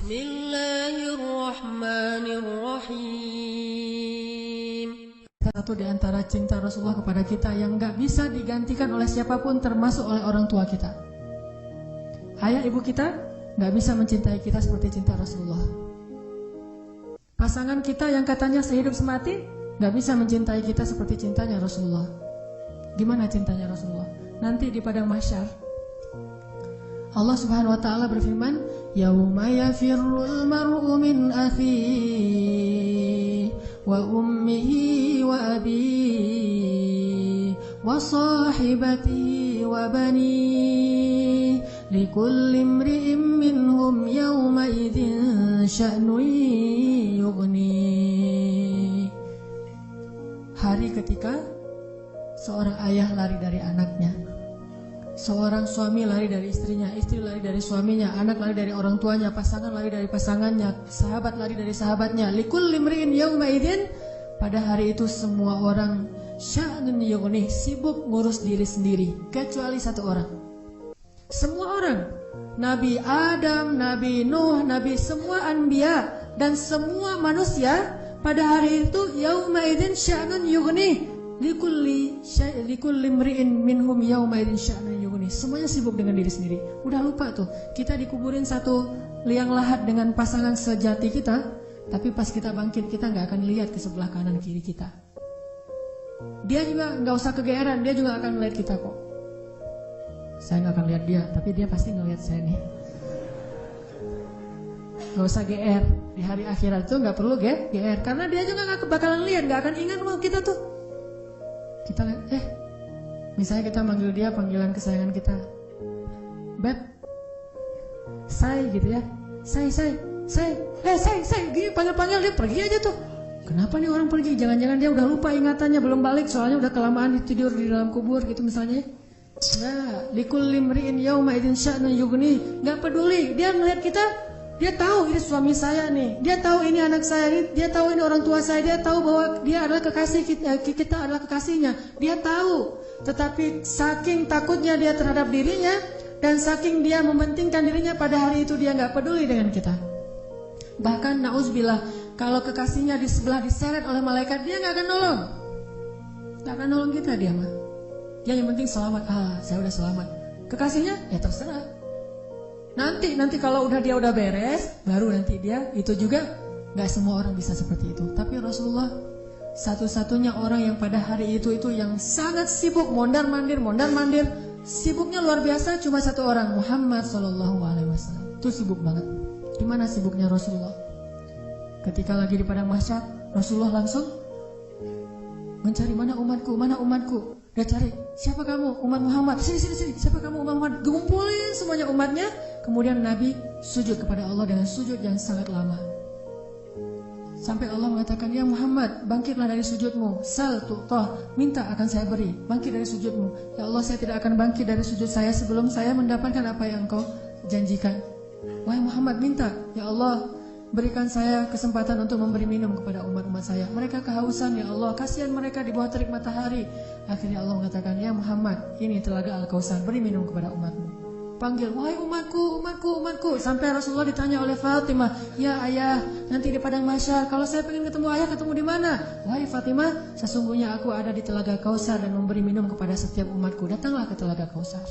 Bismillahirrahmanirrahim. Satu di antara cinta Rasulullah kepada kita yang gak bisa digantikan oleh siapapun, termasuk oleh orang tua kita. Ayah ibu kita gak bisa mencintai kita seperti cinta Rasulullah. Pasangan kita yang katanya sehidup semati gak bisa mencintai kita seperti cintanya Rasulullah. Gimana cintanya Rasulullah? Nanti di padang mahsyar Allah subhanahu wa ta'ala berfirman, Yauma yafirrul mar'u min akhihi wa ummihi wa abihi wa sahibatihi wa banihi likulli imri'in minhum yawma idzin sya'nun yughni. Hari ketika seorang ayah lari dari anaknya, seorang suami lari dari istrinya, istri lari dari suaminya, anak lari dari orang tuanya, pasangan lari dari pasangannya, sahabat lari dari sahabatnya. Likulli imri'in yawma idzin, pada hari itu semua orang sya'nun yughni, sibuk ngurus diri sendiri, kecuali satu orang. Semua orang, Nabi Adam, Nabi Nuh, Nabi semua anbiya dan semua manusia pada hari itu yawma idzin sya'nun yughni. Likulli imri'in minhum yawma idzin sya'nun yughni. Semuanya sibuk dengan diri sendiri. Udah lupa tuh, kita dikuburin satu liang lahat dengan pasangan sejati kita, tapi pas kita bangkit kita gak akan lihat ke sebelah kanan kiri kita. Dia juga gak usah kegeeran, dia juga akan melihat kita kok. Saya gak akan lihat dia, tapi dia pasti ngelihat saya nih. Gak usah GR. Di hari akhirat itu gak perlu GR, karena dia juga gak bakalan lihat, gak akan ingat mau kita tuh. Kita lihat, misalnya kita manggil dia panggilan kesayangan kita, Beb, say gitu ya, say, gini panggil-panggil dia pergi aja tuh. Kenapa nih orang pergi? Jangan-jangan dia udah lupa ingatannya, belum balik, soalnya udah kelamaan tidur di dalam kubur gitu misalnya. Nah, likulli imri'in yawma idzin sya'nun yughni. Gak peduli, dia ngeliat kita, dia tahu ini suami saya nih, dia tahu ini anak saya, dia tahu ini orang tua saya, dia tahu bahwa dia adalah kekasih kita adalah kekasihnya, dia tahu. Tetapi saking takutnya dia terhadap dirinya dan saking dia mementingkan dirinya, pada hari itu dia nggak peduli dengan kita. Bahkan na'udzubillah, kalau kekasihnya di sebelah diseret oleh malaikat, dia nggak akan nolong kita dia mah. Dia yang penting selamat, saya udah selamat. Kekasihnya ya terserah. Nanti kalau dia udah beres, baru nanti dia, itu juga gak semua orang bisa seperti itu. Tapi Rasulullah satu-satunya orang yang pada hari itu yang sangat sibuk, mondar-mandir, sibuknya luar biasa, cuma satu orang, Muhammad SAW. Itu sibuk banget. Gimana sibuknya Rasulullah? Ketika lagi di padang mahsyar, Rasulullah langsung mencari mana umatku. Dia cari, siapa kamu? Umat Muhammad. Sini. Siapa kamu? Umat Muhammad. Ngumpulin semuanya umatnya. Kemudian Nabi sujud kepada Allah dengan sujud yang sangat lama. Sampai Allah mengatakan, ya Muhammad, bangkitlah dari sujudmu. Sal tu'tah, minta akan saya beri. Bangkit dari sujudmu. Ya Allah, saya tidak akan bangkit dari sujud saya sebelum saya mendapatkan apa yang engkau janjikan. Wahai Muhammad, minta. Ya Allah, berikan saya kesempatan untuk memberi minum kepada umat-umat saya. Mereka kehausan, ya Allah, kasihan mereka di bawah terik matahari. Akhirnya Allah mengatakan, ya Muhammad, ini telaga Al-Kautsar, beri minum kepada umatmu. Panggil, wahai umatku. Sampai Rasulullah ditanya oleh Fatimah, ya ayah, nanti di padang mahsyar, kalau saya pengen ketemu ayah, ketemu di mana? Wahai Fatimah, sesungguhnya aku ada di telaga Kautsar dan memberi minum kepada setiap umatku. Datanglah ke telaga Kautsar.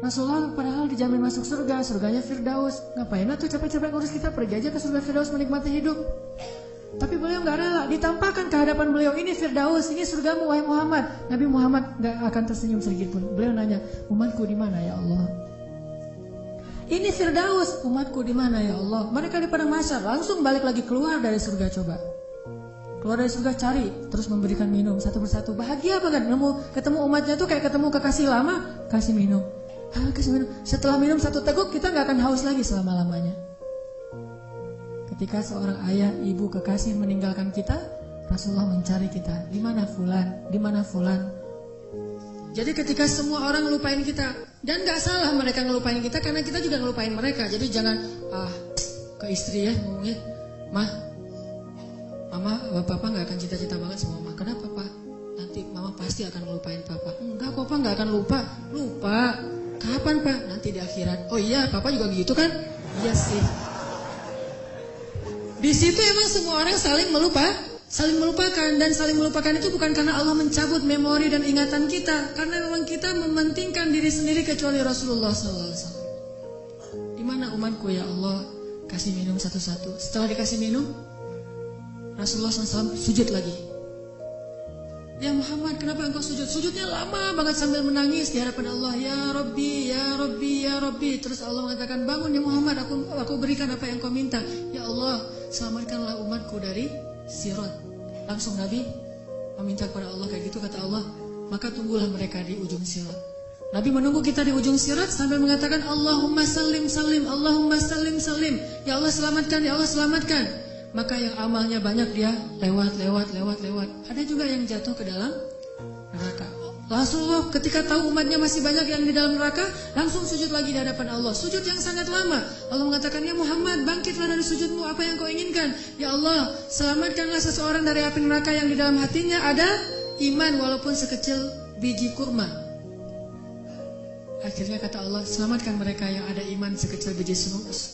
Rasulullah padahal dijamin masuk surga, surganya Firdaus. Ngapain tuh capek-capek ngurus kita, pergi aja ke surga Firdaus menikmati hidup. Tapi beliau gak rela, ditampakkan ke hadapan beliau, ini Firdaus, ini surgamu wahai Muhammad. Nabi Muhammad gak akan tersenyum sedikit pun. Beliau nanya, umatku di mana ya Allah? Ini Firdaus, umatku di mana ya Allah? Mereka di padang mahsyar, langsung balik lagi keluar dari surga. Coba keluar dari surga, cari, terus memberikan minum satu persatu. Bahagia banget, ketemu umatnya tuh kayak ketemu kekasih lama, kasih minum. Setelah minum satu teguk, kita gak akan haus lagi selama-lamanya. Ketika seorang ayah, ibu, kekasih meninggalkan kita, Rasulullah mencari kita. Di mana fulan? Jadi ketika semua orang ngelupain kita, dan gak salah mereka ngelupain kita, karena kita juga ngelupain mereka. Jadi jangan ke istri ya ngomongnya, Mama, papa gak akan cita-cita banget sama mama. Kenapa pak? Nanti mama pasti akan ngelupain papa. Enggak kok pak, gak akan lupa. Kapan pak? Nanti di akhirat. Oh iya, papa juga gitu kan? Iya sih. Di situ emang semua orang saling melupakan, dan saling melupakan itu bukan karena Allah mencabut memori dan ingatan kita, karena memang kita mementingkan diri sendiri kecuali Rasulullah SAW. Di mana umatku ya Allah? Kasih minum satu-satu. Setelah dikasih minum, Rasulullah SAW sujud lagi. Ya Muhammad, kenapa engkau sujud? Sujudnya lama banget sambil menangis di hadapan Allah. Ya Rabbi, ya Rabbi, ya Rabbi. Terus Allah mengatakan, bangun ya Muhammad, aku berikan apa yang kau minta. Ya Allah, selamatkanlah umatku dari Sirat. Langsung Nabi meminta kepada Allah kayak gitu, kata Allah, maka tunggulah mereka di ujung Sirat. Nabi menunggu kita di ujung Sirat sampai mengatakan, Allahumma salim salim, Allahumma salim salim. Ya Allah selamatkan, ya Allah selamatkan. Maka yang amalnya banyak dia lewat. Ada juga yang jatuh ke dalam neraka. Rasulullah ketika tahu umatnya masih banyak yang di dalam neraka, langsung sujud lagi di hadapan Allah. Sujud yang sangat lama. Allah mengatakan, ya Muhammad, bangkitlah dari sujudmu, apa yang kau inginkan? Ya Allah, selamatkanlah seseorang dari api neraka yang di dalam hatinya ada iman walaupun sekecil biji kurma. Akhirnya kata Allah, selamatkan mereka yang ada iman sekecil biji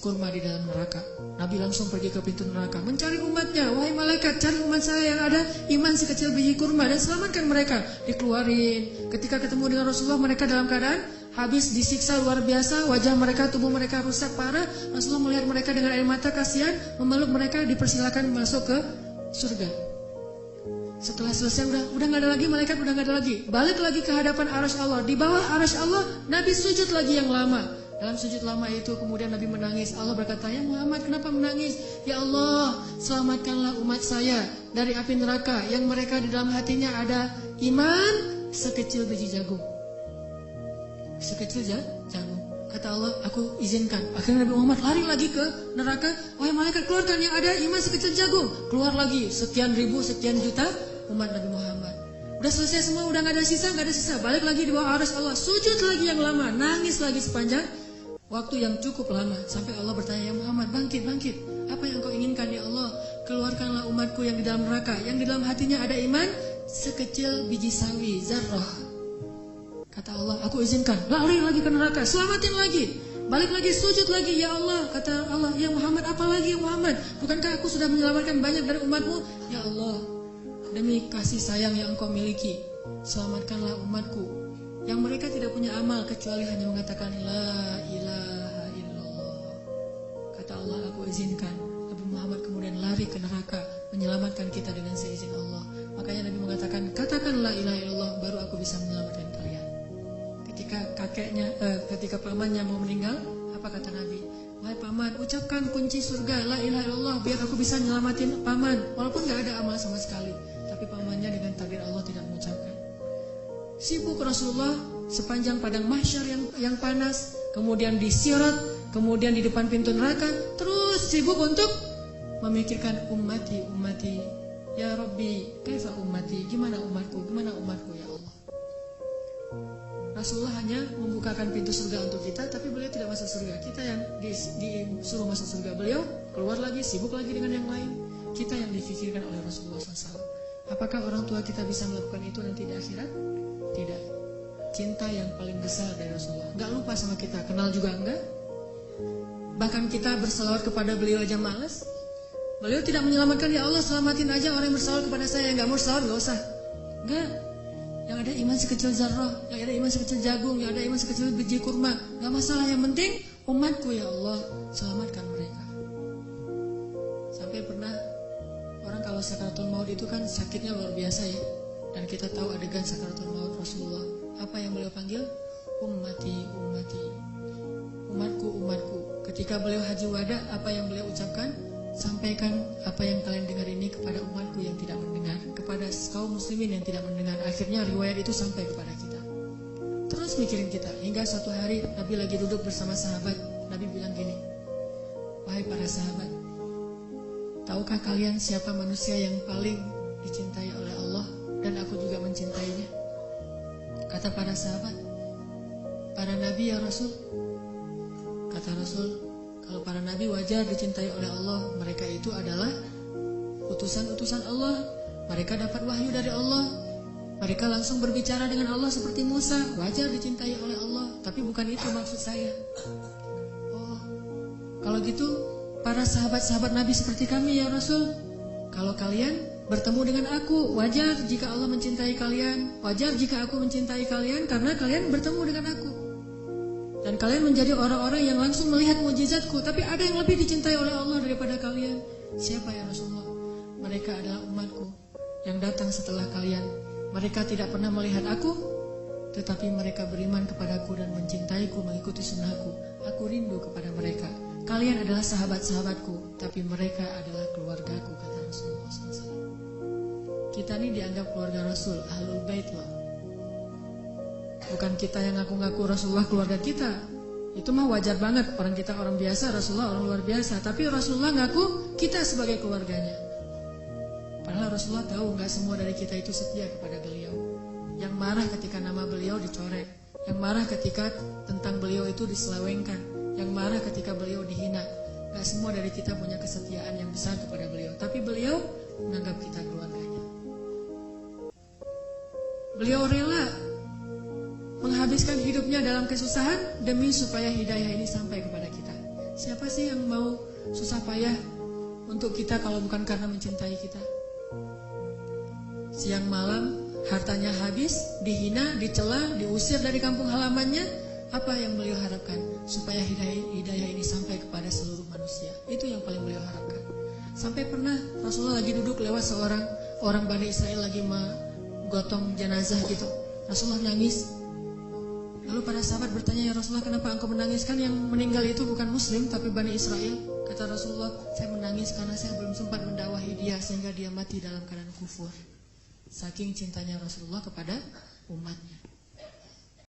kurma di dalam neraka. Nabi langsung pergi ke pintu neraka, mencari umatnya. Wahai malaikat, cari umat saya yang ada iman sekecil biji kurma dan selamatkan mereka. Dikeluarin. Ketika ketemu dengan Rasulullah, mereka dalam keadaan habis disiksa luar biasa. Wajah mereka, tubuh mereka rusak parah. Rasulullah melihat mereka dengan air mata kasihan, memeluk mereka, dipersilakan masuk ke surga. Setelah selesai udah nggak ada lagi, malaikat udah nggak ada lagi. Balik lagi ke hadapan arasy Allah. Di bawah arasy Allah, Nabi sujud lagi yang lama. Dalam sujud lama itu kemudian Nabi menangis. Allah berkata, ya Muhammad, kenapa menangis? Ya Allah, selamatkanlah umat saya dari api neraka yang mereka di dalam hatinya ada iman sekecil biji jagung. Sekecil jagung. Kata Allah, aku izinkan. Akhirnya Nabi Muhammad lari lagi ke neraka. Wahai malaikat, keluarkan yang ada iman sekecil jagung. Keluar lagi sekian ribu, sekian juta umat Nabi Muhammad. Udah selesai semua, udah gak ada sisa. Balik lagi di bawah arasy Allah. Sujud lagi yang lama, nangis lagi sepanjang waktu yang cukup lama. Sampai Allah bertanya, ya Muhammad, bangkit. Apa yang kau inginkan ya Allah? Keluarkanlah umatku yang di dalam neraka, yang di dalam hatinya ada iman sekecil biji sawi, zarrah. Kata Allah, aku izinkan. Lari lagi ke neraka, selamatin lagi. Balik lagi, sujud lagi, ya Allah. Kata Allah, ya Muhammad, apa lagi ya Muhammad? Bukankah aku sudah menyelamatkan banyak dari umatmu? Ya Allah, demi kasih sayang yang engkau miliki, selamatkanlah umatku yang mereka tidak punya amal kecuali hanya mengatakan la ilaha illallah. Kata Allah, aku izinkan. Nabi Muhammad kemudian lari ke neraka, menyelamatkan kita dengan seizin Allah. Makanya Nabi mengatakan, katakan la ilaha illallah, baru aku bisa menyelamatkan kalian. Ketika pamannya mau meninggal, apa kata Nabi? Wahai paman, ucapkan kunci surga, la ilaha illallah, biar aku bisa nyelamatin paman. Walaupun gak ada amal sama sekali, tapi pamannya dengan takdir Allah tidak mengucapkan. Sibuk Rasulullah sepanjang padang mahsyar yang panas, kemudian di Sirat, kemudian di depan pintu neraka, terus sibuk untuk memikirkan ummati. Ya Rabbi, kaifa ummati? Gimana umatku ya Allah? Rasulullah hanya membukakan pintu surga untuk kita, tapi beliau tidak masuk surga. Kita yang disuruh masuk surga, beliau keluar lagi, sibuk lagi dengan yang lain. Kita yang difikirkan oleh Rasulullah SAW. Apakah orang tua kita bisa melakukan itu nanti di akhirat? Tidak. Cinta yang paling besar dari Rasulullah. Gak lupa sama kita, kenal juga enggak. Bahkan kita berselawat kepada beliau aja malas. Beliau tidak menyelamatkan, ya Allah selamatin aja orang yang berselawat kepada saya. Yang gak mau selawat gak usah. Enggak. Yang ada iman sekecil zarrah, yang ada iman sekecil jagung, yang ada iman sekecil biji kurma, gak masalah, yang penting umatku ya Allah, selamatkan mereka. Sampai pernah orang kalau sakaratul maut itu kan sakitnya luar biasa ya. Dan kita tahu adegan sakaratul maut Rasulullah, apa yang beliau panggil? Ummati. Umatku. Ketika beliau haji wada, apa yang beliau ucapkan? Sampaikan apa yang kalian dengar ini kepada umatku yang tidak mendengar, kepada kaum muslimin yang tidak mendengar. Akhirnya riwayat itu sampai kepada kita. Terus mikirin kita, hingga suatu hari Nabi lagi duduk bersama sahabat. Nabi bilang gini, wahai para sahabat, tahukah kalian siapa manusia yang paling dicintai oleh Allah dan aku juga mencintainya? Kata para sahabat, para nabi ya Rasul. Kata Rasul, kalau para nabi wajar dicintai oleh Allah, mereka itu adalah utusan-utusan Allah. Mereka dapat wahyu dari Allah. Mereka langsung berbicara dengan Allah seperti Musa, wajar dicintai oleh Allah. Tapi bukan itu maksud saya. Oh, kalau Kalau gitu para sahabat-sahabat Nabi seperti kami ya Rasul, kalau kalian bertemu dengan aku, wajar jika Allah mencintai kalian, wajar jika aku mencintai kalian, karena kalian bertemu dengan aku. Dan kalian menjadi orang-orang yang langsung melihat mukjizatku. Tapi ada yang lebih dicintai oleh Allah daripada kalian. Siapa ya Rasulullah? Mereka adalah umatku yang datang setelah kalian. Mereka tidak pernah melihat aku, tetapi mereka beriman kepadaku dan mencintaiku, mengikuti sunnahku. Aku rindu kepada mereka. Kalian adalah sahabat-sahabatku, tapi mereka adalah keluargaku, kata Rasulullah SAW. Kita ini dianggap keluarga Rasul, Ahlul Bait loh. Bukan kita yang ngaku-ngaku Rasulullah keluarga kita. Itu mah wajar banget, orang kita orang biasa, Rasulullah orang luar biasa. Tapi Rasulullah ngaku kita sebagai keluarganya. Padahal Rasulullah tahu gak semua dari kita itu setia kepada beliau. Yang marah ketika nama beliau dicorek, yang marah ketika tentang beliau itu diselewengkan, yang marah ketika beliau dihina. Gak semua dari kita punya kesetiaan yang besar kepada beliau. Tapi beliau menganggap kita keluarganya. Beliau rela menghabiskan hidupnya dalam kesusahan demi supaya hidayah ini sampai kepada kita. Siapa sih yang mau susah payah untuk kita kalau bukan karena mencintai kita? Siang malam hartanya habis, dihina, dicela, diusir dari kampung halamannya. Apa yang beliau harapkan? Supaya hidayah ini sampai kepada seluruh manusia. Itu yang paling beliau harapkan. Sampai pernah Rasulullah lagi duduk lewat seorang orang Bani Israel lagi menggotong jenazah gitu. Rasulullah nangis. Lalu para sahabat bertanya, ya Rasulullah, kenapa engkau menangis? Kan yang meninggal itu bukan muslim tapi Bani Israel. Kata Rasulullah, saya menangis karena saya belum sempat mendakwahi dia sehingga dia mati dalam keadaan kufur. Saking cintanya Rasulullah kepada umatnya.